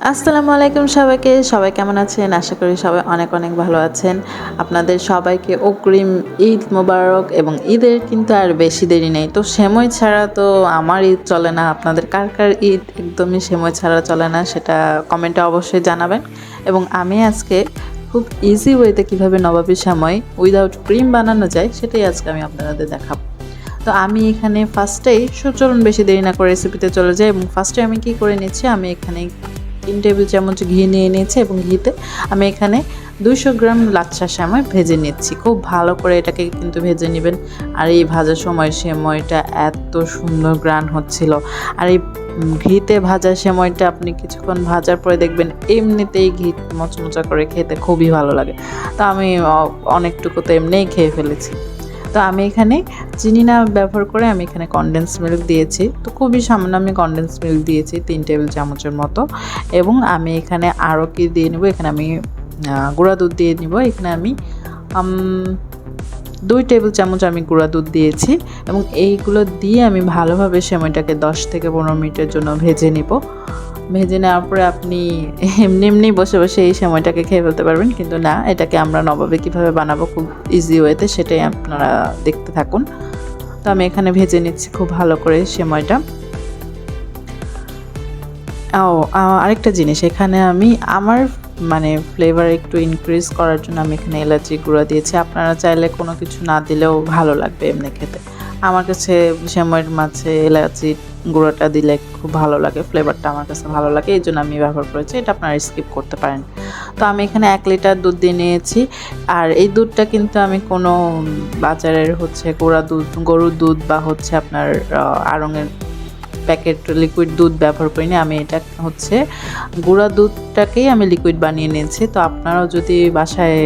আসসালামু আলাইকুম সবাইকে। সবাই কেমন আছেন? আশা করি সবাই অনেক অনেক ভালো আছেন। আপনাদের সবাইকে অগ্রিম ঈদ মোবারক এবং ঈদের কিন্তু আর বেশি দেরি নেই। তো সেময় ছাড়া তো আমার ঈদ চলে না। আপনাদের কার, কার ঈদ একদমই সেময় ছাড়া চলে না সেটা কমেন্টে অবশ্যই জানাবেন। এবং আমি আজকে খুব ইজি ওয়েতে কীভাবে নবাবী সেময় উইদাউট ক্রিম বানানো যায় সেটাই আজকে আমি আপনাদের দেখাবো। তো আমি এখানে ফার্স্টেই চলুন বেশি দেরি না করে রেসিপিতে চলে যাই এবং ফার্স্টে আমি কি করে নিচ্ছি, আমি এখানে 3 টেবিল চামচ ঘি নিয়ে নিয়েছি এবং ঘিতে আমি এখানে 200 গ্রাম লাচ্ছা সেমাই ভেজে নিচ্ছি। খুব ভালো করে এটাকে কিন্তু ভেজে নেবেন। আর এই ভাজার সময় সেমাইটা এত সুন্দর গ্রান হচ্ছিল। আর এই ঘিতে ভাজা সেমাইটা আপনি কিছুক্ষণ ভাজার পরে দেখবেন এমনিতেই ঘি মচমচা করে খেতে খুবই ভালো লাগে। তো আমি অনেকটুকু তো এমনিই খেয়ে ফেলেছি। তো আমি এখানে চিনি না ব্যবহার করে আমি এখানে কনডেন্স মিল্ক দিয়েছি। তো খুবই সামান্য আমি কনডেন্স মিল্ক দিয়েছি 3 টেবিল চামচের মতো। এবং আমি এখানে আরও কি দিয়ে নেব, এখানে আমি গুঁড়া দুধ দিয়ে নিব। এখানে আমি 2 টেবিল চামচ আমি গুঁড়া দুধ দিয়েছি এবং এইগুলো দিয়ে আমি ভালোভাবে সেমাইটাকে 10 থেকে 15 মিনিটের জন্য ভেজে নিব। ভেজে নেওয়ার পরে আপনি এমনি বসে বসে এই সেমাইটাকে খেয়ে ফেলতে পারবেন, কিন্তু না, এটাকে আমরা নবাবে কীভাবে বানাবো খুব ইজি ওয়েতে সেটাই আপনারা দেখতে থাকুন। তো আমি এখানে ভেজে নিচ্ছি খুব ভালো করে সেমাইটা। আরেকটা জিনিস, এখানে আমি আমার ফ্লেভার একটু ইনক্রিজ করার জন্য আমি এখানে এলাচি গুঁড়া দিয়েছি। আপনারা চাইলে কোনো কিছু না দিলেও ভালো লাগবে এমনি খেতে। আমার কাছে সেমাইয়ের মাঝে এলাচি গুঁড়োটা দিলে খুব ভালো লাগে, ফ্লেভারটা আমার কাছে ভালো লাগে, এই জন্য আমি ব্যবহার করেছি। এটা আপনারা স্কিপ করতে পারেন। তো আমি এখানে 1 লিটার দুধ দিয়ে নিয়েছি। আর এই দুধটা কিন্তু আমি কোনো বাজারের গুঁড়া দুধ, গরুর দুধ বা আপনার আড়ঙের প্যাকেট লিকুইড দুধ ব্যবহার করিনি। আমি এটা গুঁড়া দুধটাকেই আমি লিকুইড বানিয়ে নিয়েছি। তো আপনারাও যদি বাসায়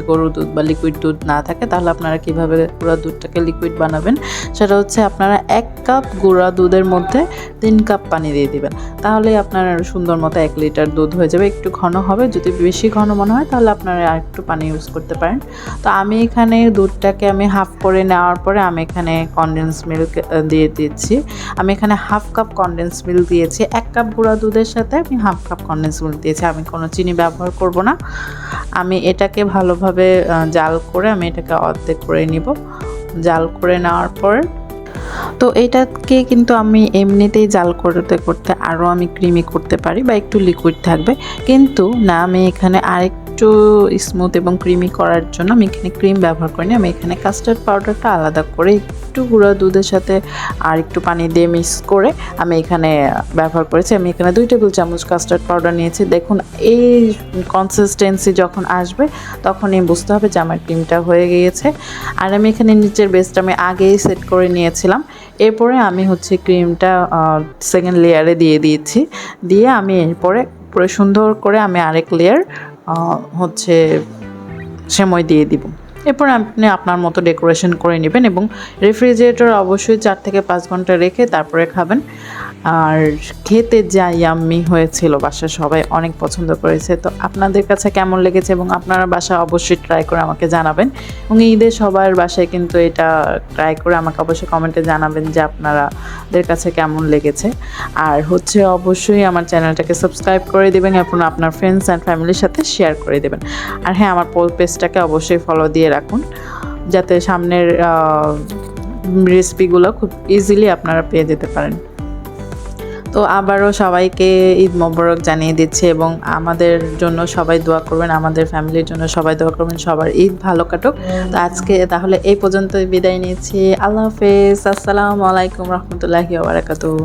গরুর দুধ বা লিকুইড দুধ না থাকে তাহলে আপনারা কিভাবে গুঁড়া দুধটাকে লিকুইড বানাবেন, সেটা আপনারা 1 কাপ গুঁড়া দুধের মধ্যে 3 কাপ পানি দিয়ে দিবেন। তাহলে আপনার সুন্দর মতো 1 লিটার দুধ হয়ে যাবে। একটু ঘন হবে, যদি বেশি ঘন মনে হয় তাহলে আপনারা আর একটু পানি ইউজ করতে পারেন। তো আমি এখানে দুধটাকে আমি হাফ করে নেওয়ার পরে আমি এখানে কনডেন্স মিল্ক দিয়ে দিচ্ছি। আমি এখানে হাফ কাপ কনডেন্স মিল্ক দিয়েছি। 1 কাপ গুঁড়া দুধের সাথে আমি হাফ কাপ কনডেন্স মিল্ক দিয়েছি। আমি কোনো চিনি ব্যবহার করব না। আমি এটাকে ভালোভাবে জাল করে আমি এটাকে অর্ধেক করে নিব। জাল করে নেওয়ার পর তো এইটাকে কিন্তু আমি এমনিতেই জাল করতে করতে আরও আমি ক্রিমি করতে পারি বা একটু লিকুইড থাকবে, কিন্তু না, আমি এখানে আরেকটু স্মুথ এবং ক্রিমি করার জন্য আমি এখানে ক্রিম ব্যবহার করিনি। আমি এখানে কাস্টার্ড পাউডারটা আলাদা করে একটু গুঁড়া দুধের সাথে আর একটু পানি দিয়ে মিক্স করে আমি এখানে ব্যবহার করেছি। আমি এখানে 2 টেবিল চামচ কাস্টার্ড পাউডার নিয়েছি। দেখুন, এই কনসিস্টেন্সি যখন আসবে তখনই বুঝতে হবে যে আমার ক্রিমটা হয়ে গিয়েছে। আর আমি এখানে নিচের বেসটা আমি আগেই সেট করে নিয়েছিলাম। এরপরে আমি ক্রিমটা সেকেন্ড লেয়ারে দিয়ে দিয়েছি। দিয়ে আমি এরপরে পুরো সুন্দর করে আমি আরেক লেয়ার সেমাই দিয়ে দিব। এরপর আপনি আপনার মতো ডেকোরেশন করে নেবেন এবং রেফ্রিজারেটর অবশ্যই 4 থেকে 5 ঘন্টা রেখে তারপরে খাবেন। আর খেতে যা ইয়াম্মি হয়েছিল, বাসায় সবাই অনেক পছন্দ করেছে। তো আপনাদের কাছে কেমন লেগেছে এবং আপনারা বাসায় অবশ্যই ট্রাই করে আমাকে জানাবেন। এবং ঈদে সবার বাসায় কিন্তু এটা ট্রাই করে আমাকে অবশ্যই কমেন্টে জানাবেন যে আপনাদের কাছে কেমন লেগেছে। আর অবশ্যই আমার চ্যানেলটাকে সাবস্ক্রাইব করে দেবেন এবং আপনার ফ্রেন্ডস অ্যান্ড ফ্যামিলির সাথে শেয়ার করে দেবেন। আর হ্যাঁ, আমার পেজটাকে অবশ্যই ফলো দিয়ে রাখুন, যাতে সামনের রেসিপিগুলো খুব ইজিলি আপনারা পেয়ে যেতে পারেন। তো আবারও সবাইকে ঈদ মোবারক জানিয়ে দিচ্ছি এবং আমাদের জন্য সবাই দোয়া করবেন, আমাদের ফ্যামিলির জন্য সবাই দোয়া করবেন, সবার ঈদ ভালো কাটুক। তো আজকে তাহলে এই পর্যন্তই বিদায় নিচ্ছি। আল্লাহ হাফেজ। আসসালামু আলাইকুম রহমতুল্লাহি ওয়া বারাকাতুহু।